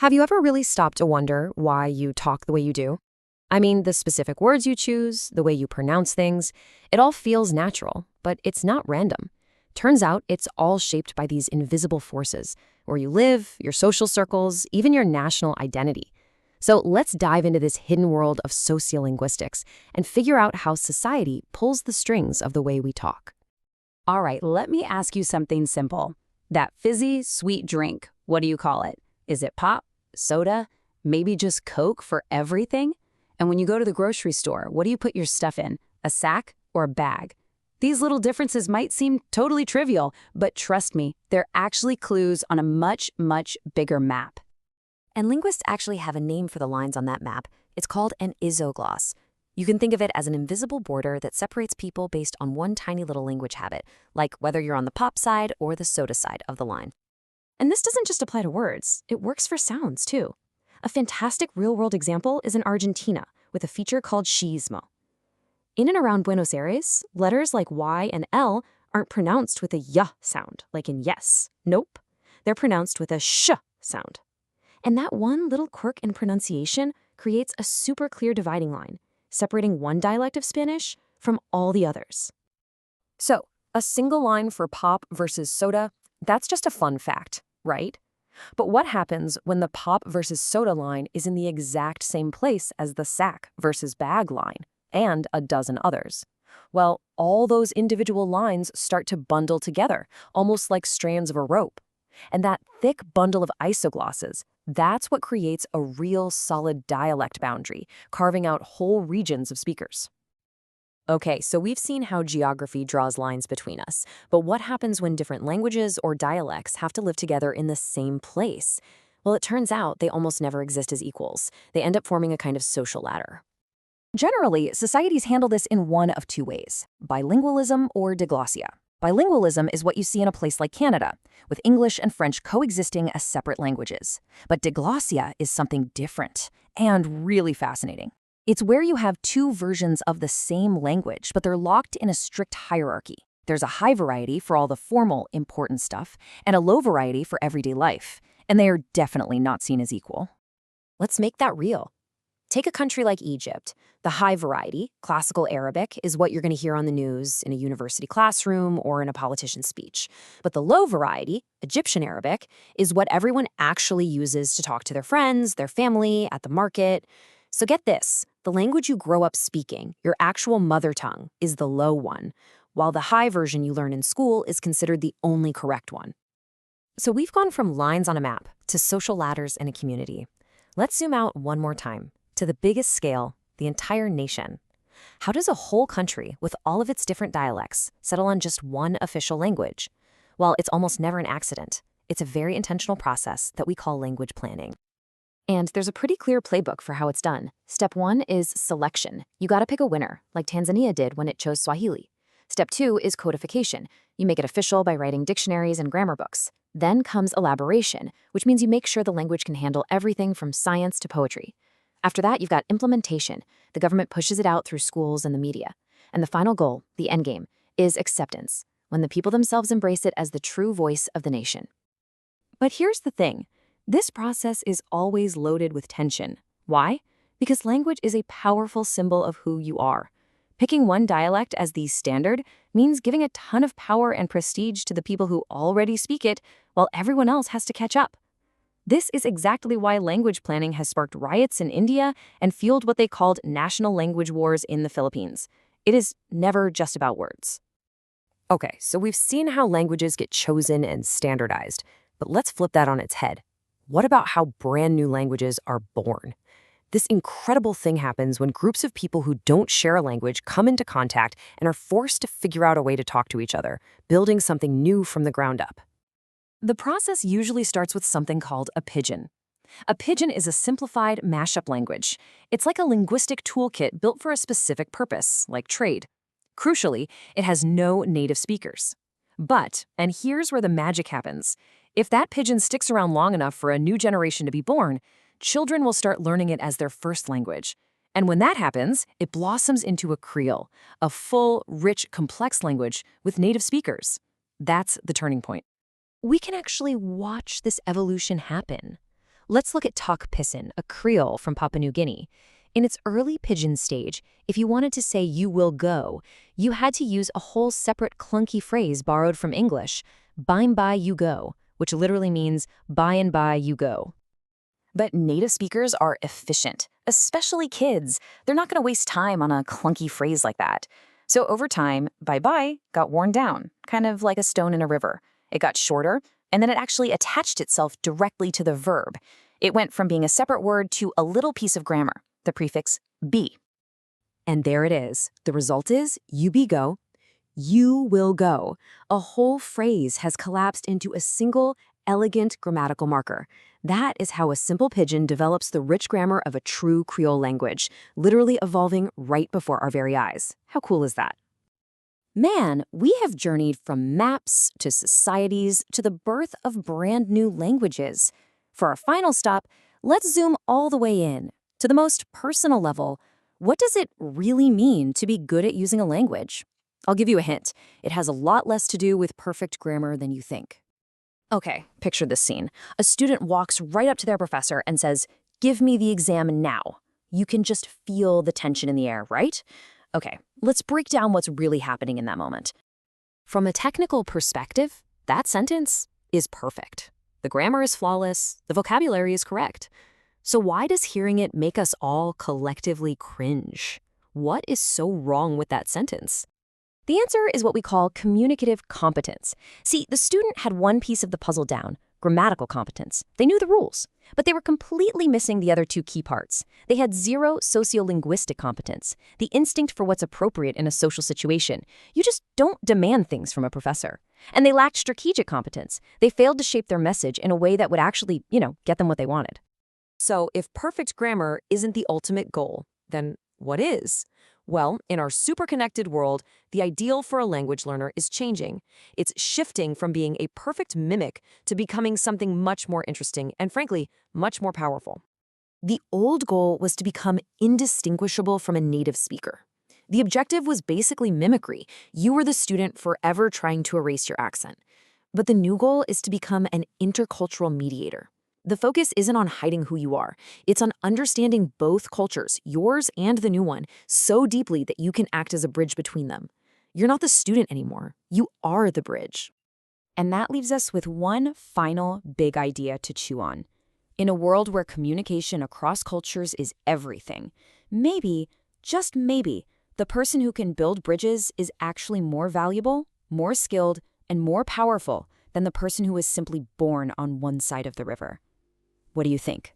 Have you ever really stopped to wonder why you talk the way you do? I mean, the specific words you choose, the way you pronounce things, it all feels natural, but it's not random. Turns out it's all shaped by these invisible forces where you live, your social circles, even your national identity. So let's dive into this hidden world of sociolinguistics and figure out how society pulls the strings of the way we talk. All right, let me ask you something simple. That fizzy, sweet drink, what do you call it? Is it pop, soda, maybe just Coke for everything? And when you go to the grocery store, what do you put your stuff in? A sack or a bag? These little differences might seem totally trivial, but trust me, they're actually clues on a much, much bigger map. And linguists actually have a name for the lines on that map. It's called an isogloss. You can think of it as an invisible border that separates people based on one tiny little language habit, like whether you're on the pop side or the soda side of the line. And this doesn't just apply to words, it works for sounds too. A fantastic real-world example is in Argentina with a feature called shismo. In and around Buenos Aires, letters like Y and L aren't pronounced with a y sound, like in yes. Nope. They're pronounced with a sh sound. And that one little quirk in pronunciation creates a super clear dividing line, separating one dialect of Spanish from all the others. So, a single line for pop versus soda, that's just a fun fact, right? But what happens when the pop versus soda line is in the exact same place as the sack versus bag line, and a dozen others? Well, all those individual lines start to bundle together, almost like strands of a rope. And that thick bundle of isoglosses, that's what creates a real solid dialect boundary, carving out whole regions of speakers. Okay, so we've seen how geography draws lines between us, but what happens when different languages or dialects have to live together in the same place? Well, it turns out they almost never exist as equals. They end up forming a kind of social ladder. Generally, societies handle this in one of two ways: bilingualism or diglossia. Bilingualism is what you see in a place like Canada, with English and French coexisting as separate languages. But diglossia is something different and really fascinating. It's where you have two versions of the same language, but they're locked in a strict hierarchy. There's a high variety for all the formal, important stuff, and a low variety for everyday life, and they are definitely not seen as equal. Let's make that real. Take a country like Egypt. The high variety, classical Arabic, is what you're going to hear on the news, in a university classroom, or in a politician's speech. But the low variety, Egyptian Arabic, is what everyone actually uses to talk to their friends, their family, at the market. So get this, the language you grow up speaking, your actual mother tongue, is the low one, while the high version you learn in school is considered the only correct one. So we've gone from lines on a map to social ladders in a community. Let's zoom out one more time, to the biggest scale, the entire nation. How does a whole country, with all of its different dialects, settle on just one official language? Well, it's almost never an accident. It's a very intentional process that we call language planning. And there's a pretty clear playbook for how it's done. Step 1 is selection. You gotta pick a winner, like Tanzania did when it chose Swahili. Step 2 is codification. You make it official by writing dictionaries and grammar books. Then comes elaboration, which means you make sure the language can handle everything from science to poetry. After that, you've got implementation. The government pushes it out through schools and the media. And the final goal, the endgame, is acceptance, when the people themselves embrace it as the true voice of the nation. But here's the thing. This process is always loaded with tension. Why? Because language is a powerful symbol of who you are. Picking one dialect as the standard means giving a ton of power and prestige to the people who already speak it, while everyone else has to catch up. This is exactly why language planning has sparked riots in India and fueled what they called national language wars in the Philippines. It is never just about words. Okay, so we've seen how languages get chosen and standardized, but let's flip that on its head. What about how brand new languages are born? This incredible thing happens when groups of people who don't share a language come into contact and are forced to figure out a way to talk to each other, building something new from the ground up. The process usually starts with something called a pidgin. A pidgin is a simplified mashup language. It's like a linguistic toolkit built for a specific purpose, like trade. Crucially, it has no native speakers. But, and here's where the magic happens, if that pidgin sticks around long enough for a new generation to be born, children will start learning it as their first language. And when that happens, it blossoms into a Creole, a full, rich, complex language with native speakers. That's the turning point. We can actually watch this evolution happen. Let's look at Tok Pisin, a Creole from Papua New Guinea. In its early pidgin stage, if you wanted to say you will go, you had to use a whole separate clunky phrase borrowed from English, "Bime by you go," which literally means by and by you go. But native speakers are efficient, especially kids. They're not going to waste time on a clunky phrase like that. So over time, bye-bye got worn down, kind of like a stone in a river. It got shorter, and then it actually attached itself directly to the verb. It went from being a separate word to a little piece of grammar, the prefix be. And there it is. The result is you be go, you will go. A whole phrase has collapsed into a single, elegant grammatical marker. That is how a simple pidgin develops the rich grammar of a true Creole language, literally evolving right before our very eyes. How cool is that? Man, we have journeyed from maps to societies to the birth of brand new languages. For our final stop, let's zoom all the way in to the most personal level. What does it really mean to be good at using a language? I'll give you a hint. It has a lot less to do with perfect grammar than you think. Okay, picture this scene. A student walks right up to their professor and says, "Give me the exam now." You can just feel the tension in the air, right? Okay, let's break down what's really happening in that moment. From a technical perspective, that sentence is perfect. The grammar is flawless, the vocabulary is correct. So why does hearing it make us all collectively cringe? What is so wrong with that sentence? The answer is what we call communicative competence. See, the student had one piece of the puzzle down, grammatical competence. They knew the rules, but they were completely missing the other two key parts. They had zero sociolinguistic competence, the instinct for what's appropriate in a social situation. You just don't demand things from a professor. And they lacked strategic competence. They failed to shape their message in a way that would actually, get them what they wanted. So if perfect grammar isn't the ultimate goal, then what is? Well, in our super-connected world, the ideal for a language learner is changing. It's shifting from being a perfect mimic to becoming something much more interesting and, frankly, much more powerful. The old goal was to become indistinguishable from a native speaker. The objective was basically mimicry. You were the student forever trying to erase your accent. But the new goal is to become an intercultural mediator. The focus isn't on hiding who you are. It's on understanding both cultures, yours and the new one, so deeply that you can act as a bridge between them. You're not the student anymore. You are the bridge. And that leaves us with one final big idea to chew on. In a world where communication across cultures is everything, maybe, just maybe, the person who can build bridges is actually more valuable, more skilled, and more powerful than the person who is simply born on one side of the river. What do you think?